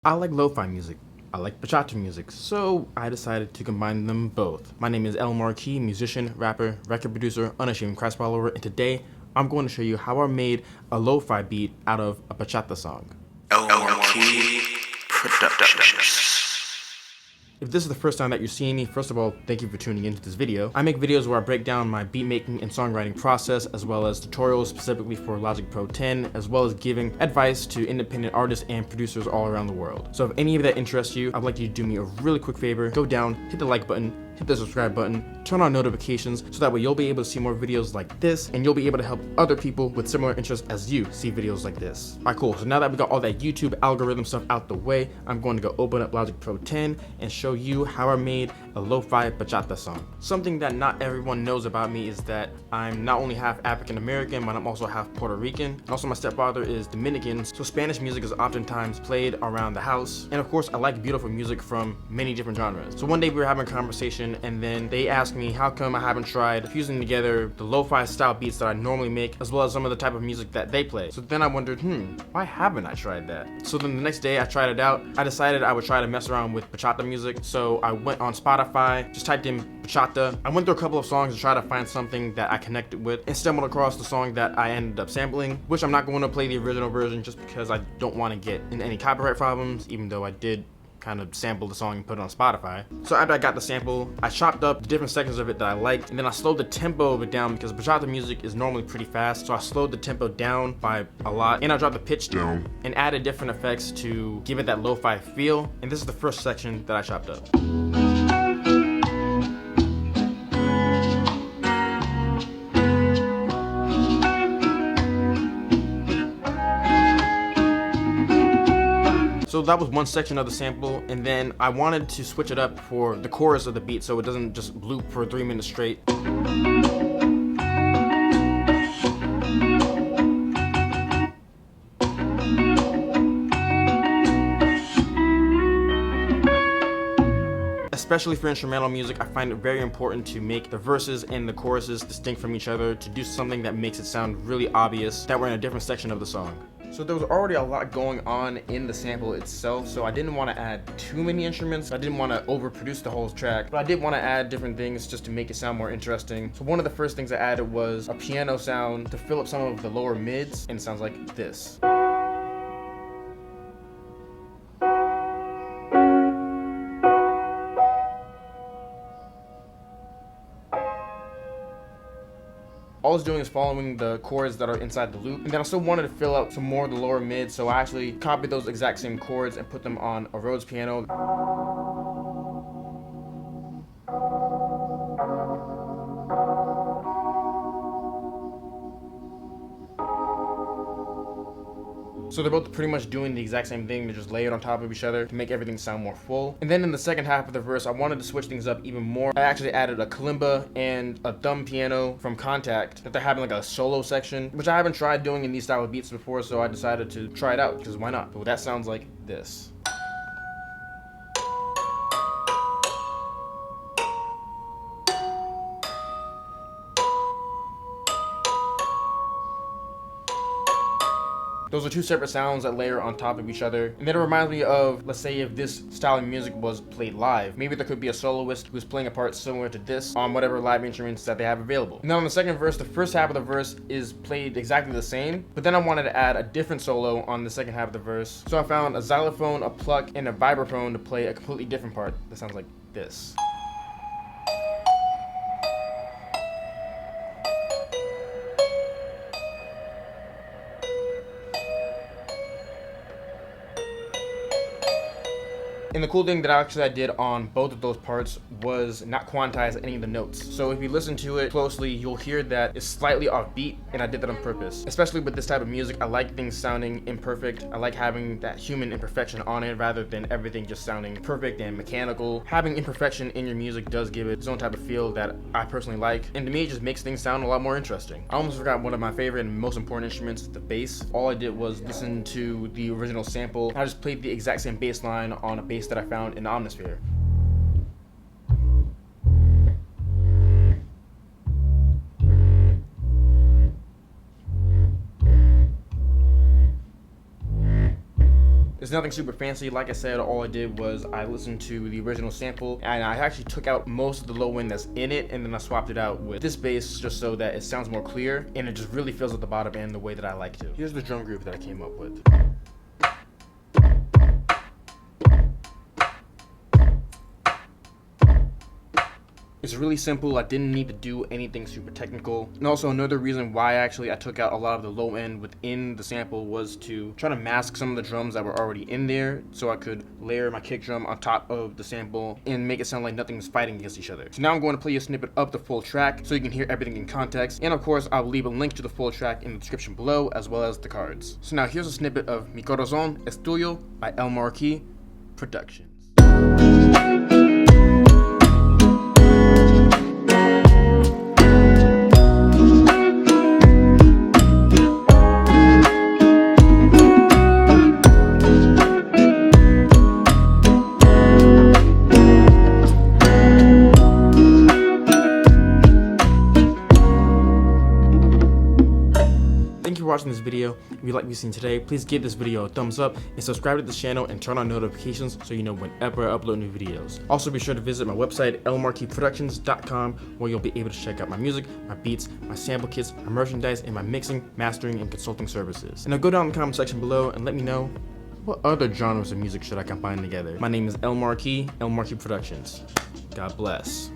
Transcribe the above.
I like lo-fi music. I like bachata music, so I decided to combine them both. My name is Marquee, musician, rapper, record producer, unashamed Christ follower, and today I'm going to show you how I made a lo-fi beat out of a bachata song. Marquee Productions. If this is the first time that you're seeing me, first of all, thank you for tuning into this video. I make videos where I break down my beat making and songwriting process, as well as tutorials specifically for Logic Pro 10, as well as giving advice to independent artists and producers all around the world. So if any of that interests you, I'd like you to do me a really quick favor. Go down, hit the like button, hit the subscribe button, turn on notifications, so that way you'll be able to see more videos like this, and you'll be able to help other people with similar interests as you see videos like this. Alright, cool. So now that we got all that YouTube algorithm stuff out the way, I'm going to go open up Logic Pro 10 and show you how I made a lo-fi bachata song. Something that not everyone knows about me is that I'm not only half African American, but I'm also half Puerto Rican. And also my stepfather is Dominican, so Spanish music is oftentimes played around the house. And of course, I like beautiful music from many different genres. So one day we were having a conversation, and then they asked me how come I haven't tried fusing together the lo-fi style beats that I normally make, as well as some of the type of music that they play. So then I wondered, why haven't I tried that? So then the next day I tried it out. I decided I would try to mess around with bachata music. So I went on Spotify, just typed in bachata. I went through a couple of songs to try to find something that I connected with, and stumbled across the song that I ended up sampling, which I'm not going to play the original version just because I don't want to get in any copyright problems, even though I did kind of sample the song and put it on Spotify. So after I got the sample, I chopped up the different sections of it that I liked, and then I slowed the tempo of it down because bachata music is normally pretty fast, so I slowed the tempo down by a lot, and I dropped the pitch down and added different effects to give it that lo-fi feel. And this is the first section that I chopped up. So that was one section of the sample, and then I wanted to switch it up for the chorus of the beat so it doesn't just loop for 3 minutes straight. Especially for instrumental music, I find it very important to make the verses and the choruses distinct from each other, to do something that makes it sound really obvious that we're in a different section of the song. So there was already a lot going on in the sample itself, so I didn't want to add too many instruments. I didn't want to overproduce the whole track, but I did want to add different things just to make it sound more interesting. So one of the first things I added was a piano sound to fill up some of the lower mids, and it sounds like this. All I was doing is following the chords that are inside the loop, and then I still wanted to fill out some more of the lower mids, so I actually copied those exact same chords and put them on a Rhodes piano. So they're both pretty much doing the exact same thing, they just lay it on top of each other to make everything sound more full. And then in the second half of the verse, I wanted to switch things up even more. I actually added a kalimba and a thumb piano from Contact, that they're having like a solo section, which I haven't tried doing in these style of beats before, so I decided to try it out, because why not? But that sounds like this. Those are two separate sounds that layer on top of each other. And then it reminds me of, let's say if this style of music was played live, maybe there could be a soloist who's playing a part similar to this on whatever live instruments that they have available. And then on the second verse, the first half of the verse is played exactly the same, but then I wanted to add a different solo on the second half of the verse. So I found a xylophone, a pluck, and a vibraphone to play a completely different part that sounds like this. And the cool thing that I did on both of those parts was not quantize any of the notes. So if you listen to it closely, you'll hear that it's slightly offbeat, and I did that on purpose. Especially with this type of music, I like things sounding imperfect. I like having that human imperfection on it rather than everything just sounding perfect and mechanical. Having imperfection in your music does give it its own type of feel that I personally like, and to me it just makes things sound a lot more interesting. I almost forgot one of my favorite and most important instruments, the bass. All I did was listen to the original sample. I just played the exact same bass line on a bass that I found in the Omnisphere. It's nothing super fancy. Like I said, all I did was I listened to the original sample and I actually took out most of the low end that's in it, and then I swapped it out with this bass just so that it sounds more clear and it just really fills at the bottom end the way that I like to. Here's the drum groove that I came up with. It's really simple. I didn't need to do anything super technical. And also another reason why I took out a lot of the low end within the sample was to try to mask some of the drums that were already in there so I could layer my kick drum on top of the sample and make it sound like nothing's fighting against each other. So now I'm going to play a snippet of the full track so you can hear everything in context. And of course, I'll leave a link to the full track in the description below as well as the cards. So now here's a snippet of Mi Corazón, Es Tuyo by Marquee Productions. Thank you for watching this video. If you like what you've seen today, please give this video a thumbs up and subscribe to this channel and turn on notifications so you know whenever I upload new videos. Also be sure to visit my website marqueeproductions.com where you'll be able to check out my music, my beats, my sample kits, my merchandise, and my mixing, mastering, and consulting services. And now go down in the comment section below and let me know what other genres of music should I combine together. My name is Marquee Productions. God bless.